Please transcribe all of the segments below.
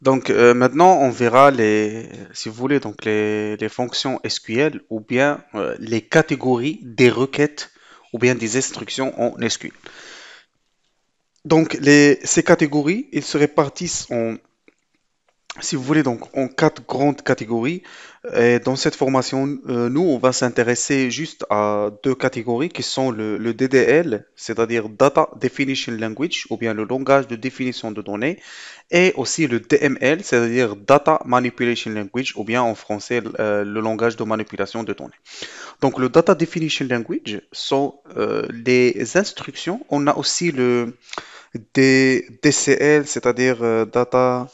Donc maintenant, on verra si vous voulez, donc les fonctions SQL ou bien les catégories des requêtes ou bien des instructions en SQL. Donc ces catégories, ils se répartissent si vous voulez, donc en quatre grandes catégories. Et dans cette formation, nous, on va s'intéresser juste à deux catégories qui sont le DDL, c'est-à-dire Data Definition Language, ou bien le langage de définition de données, et aussi le DML, c'est-à-dire Data Manipulation Language, ou bien en français, le langage de manipulation de données. Donc, le Data Definition Language sont les instructions. On a aussi des DCL, c'est-à-dire Data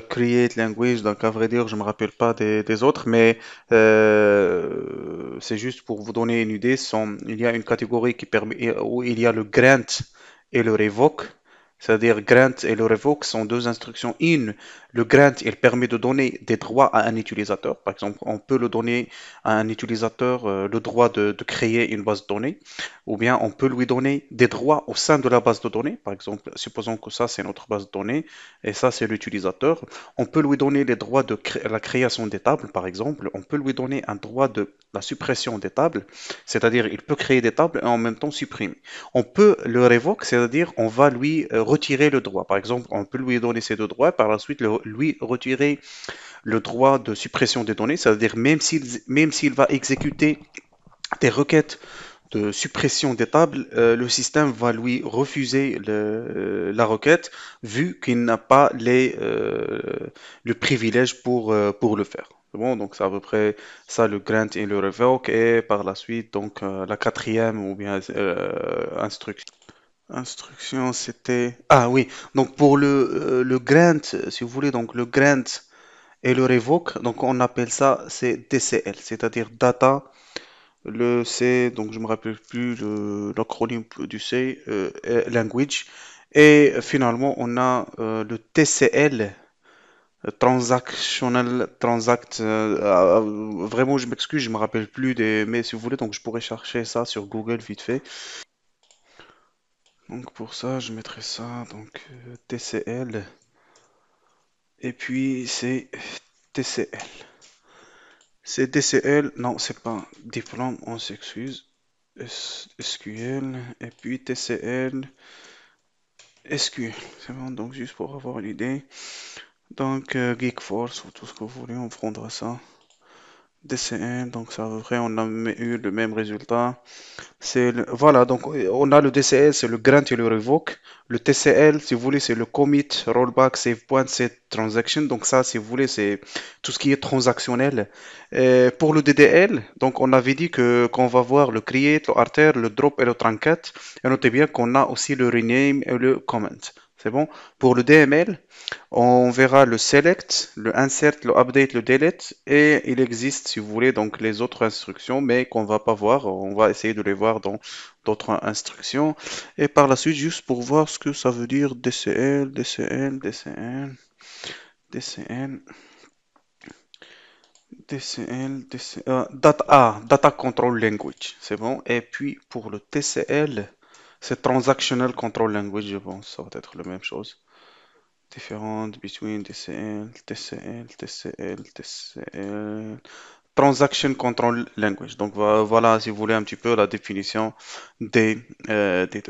Create Language, donc à vrai dire, je me rappelle pas des autres, mais c'est juste pour vous donner une idée. Il y a une catégorie qui permet où il y a le grant et le revoke. C'est-à-dire grant et le revoke sont deux instructions. Le grant, il permet de donner des droits à un utilisateur. Par exemple, on peut le donner à un utilisateur le droit de créer une base de données, ou bien on peut lui donner des droits au sein de la base de données. Par exemple, supposons que ça c'est notre base de données et ça c'est l'utilisateur. On peut lui donner les droits de la création des tables, par exemple. On peut lui donner un droit de la suppression des tables, c'est-à-dire il peut créer des tables et en même temps supprimer. On peut le révoquer, c'est-à-dire on va lui retirer le droit. Par exemple, on peut lui donner ces deux droits, par la suite lui retirer le droit de suppression des données, c'est-à-dire même s'il va exécuter des requêtes de suppression des tables, le système va lui refuser la requête vu qu'il n'a pas le privilège pour le faire. C'est bon, donc c'est à peu près ça le grant et le revoke et par la suite donc la quatrième ou bien instruction. Instruction c'était ah oui donc pour le grant si vous voulez donc le grant et le revoke donc on appelle ça c'est DCL c'est-à-dire data le C, donc je me rappelle plus l'acronyme du C, language. Et finalement, on a le TCL, Transactional Transact. Vraiment, je m'excuse, je me rappelle plus mais si vous voulez, donc je pourrais chercher ça sur Google vite fait. Donc pour ça, je mettrai ça, donc TCL. Et puis c'est TCL. C'est DCL, non, c'est pas diplôme, on s'excuse. SQL, et puis TCL, SQL. C'est bon, donc juste pour avoir une idée. Donc GeekForce, ou tout ce que vous voulez, on prendra ça. DCL, donc ça à peu près, on a eu le même résultat. Voilà, donc on a le DCL, c'est le grant et le revoke. Le TCL, si vous voulez, c'est le commit, rollback, save point, set transaction. Donc ça, si vous voulez, c'est tout ce qui est transactionnel. Pour le DDL, donc on avait dit que qu'on va voir le create, le alter, le drop et le truncat. Et notez bien qu'on a aussi le rename et le comment. C'est bon. Pour le DML, on verra le select, le insert, le update, le delete et il existe, si vous voulez, donc les autres instructions, mais qu'on va pas voir. On va essayer de les voir dans d'autres instructions. Et par la suite, juste pour voir ce que ça veut dire DCL, DCL, DCL, DCL, DCL, DCL, Data Control Language, c'est bon. Et puis pour le TCL, c'est Transactional Control Language, je pense, ça va être la même chose. Different between DCL, TCL, TCL, TCL. Transaction Control Language. Donc voilà, si vous voulez un petit peu la définition des deux.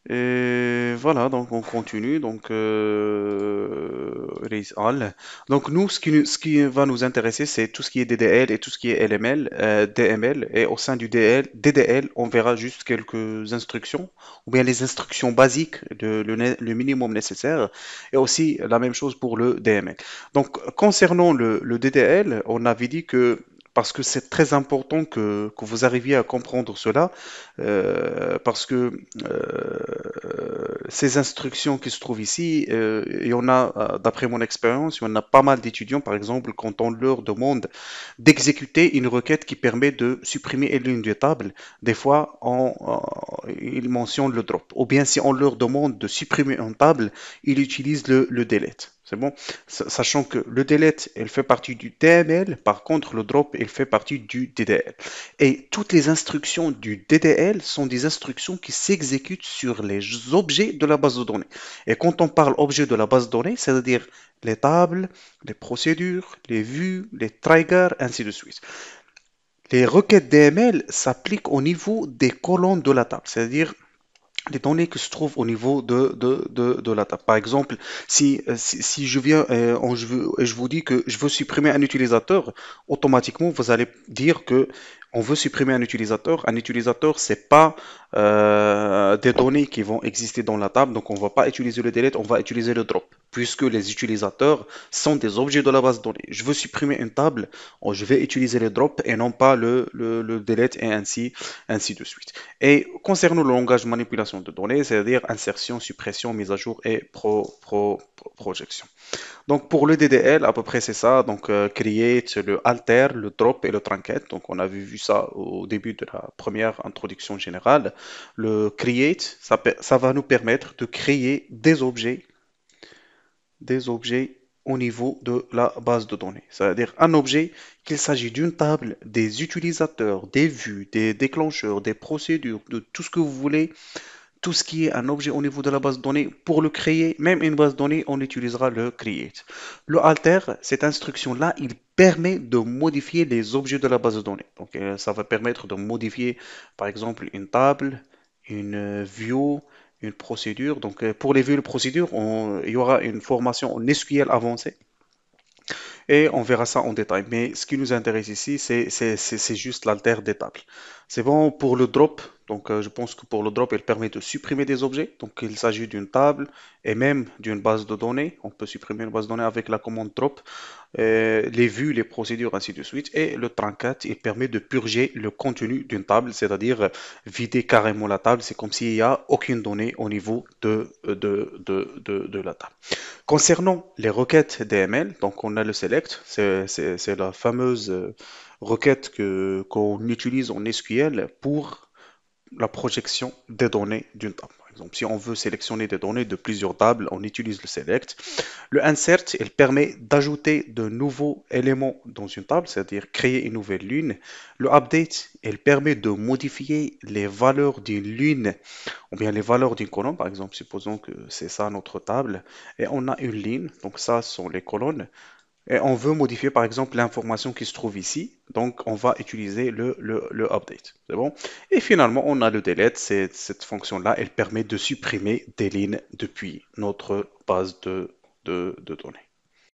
Et voilà, donc on continue. Donc raise all. Donc nous, ce qui va nous intéresser, c'est tout ce qui est DDL et tout ce qui est LML, DML. Et au sein du DDL, on verra juste quelques instructions, ou bien les instructions basiques, le minimum nécessaire, et aussi la même chose pour le DML. Donc concernant le DDL, on avait dit que parce que c'est très important que vous arriviez à comprendre cela, parce que ces instructions qui se trouvent ici, il y en a, d'après mon expérience, il y en a pas mal d'étudiants, par exemple, quand on leur demande d'exécuter une requête qui permet de supprimer une ligne de table, des fois, ils mentionnent le drop. Ou bien si on leur demande de supprimer une table, ils utilisent le delete. C'est bon? Sachant que le delete, elle fait partie du DML, par contre, le drop, il fait partie du DDL. Et toutes les instructions du DDL sont des instructions qui s'exécutent sur les objets de la base de données. Et quand on parle objet de la base de données, c'est-à-dire les tables, les procédures, les vues, les triggers, ainsi de suite. Les requêtes DML s'appliquent au niveau des colonnes de la table, c'est-à-dire les données qui se trouvent au niveau de la table. Par exemple, si je viens et je vous dis que je veux supprimer un utilisateur, automatiquement, vous allez dire que on veut supprimer un utilisateur. Un utilisateur, c'est pas des données qui vont exister dans la table, donc on va pas utiliser le delete, on va utiliser le drop, puisque les utilisateurs sont des objets de la base de données. Je veux supprimer une table, je vais utiliser le drop et non pas le delete et ainsi de suite. Et concernant le langage de manipulation de données, c'est-à-dire insertion, suppression, mise à jour et projection. Donc pour le DDL, à peu près c'est ça. Donc create, le alter, le drop et le trunket. Donc on avait vu ça au début de la première introduction générale. Le create, ça va nous permettre de créer des objets au niveau de la base de données. C'est-à-dire un objet qu'il s'agit d'une table, des utilisateurs, des vues, des déclencheurs, des procédures, de tout ce que vous voulez, tout ce qui est un objet au niveau de la base de données. Pour le créer, même une base de données, on utilisera le create. Le alter, cette instruction-là, il permet de modifier les objets de la base de données. Donc ça va permettre de modifier par exemple une table, une view, une procédure. Donc pour les vues et les procédures, il y aura une formation en SQL avancée et on verra ça en détail. Mais ce qui nous intéresse ici, c'est juste l'alter des tables. C'est bon pour le drop. Donc, je pense que pour le drop, il permet de supprimer des objets. Donc, il s'agit d'une table et même d'une base de données. On peut supprimer une base de données avec la commande drop, les vues, les procédures, ainsi de suite. Et le truncat, il permet de purger le contenu d'une table, c'est-à-dire vider carrément la table. C'est comme s'il n'y a aucune donnée au niveau de la table. Concernant les requêtes DML, donc on a le select, c'est la fameuse requête qu'on utilise en SQL pour la projection des données d'une table. Par exemple, si on veut sélectionner des données de plusieurs tables, on utilise le select. Le insert, il permet d'ajouter de nouveaux éléments dans une table, c'est-à-dire créer une nouvelle ligne. Le update, il permet de modifier les valeurs d'une ligne ou bien les valeurs d'une colonne. Par exemple, supposons que c'est ça notre table et on a une ligne, donc ça sont les colonnes. Et on veut modifier par exemple l'information qui se trouve ici, donc on va utiliser le update. C'est bon? Et finalement, on a le delete, cette fonction-là, elle permet de supprimer des lignes depuis notre base de données.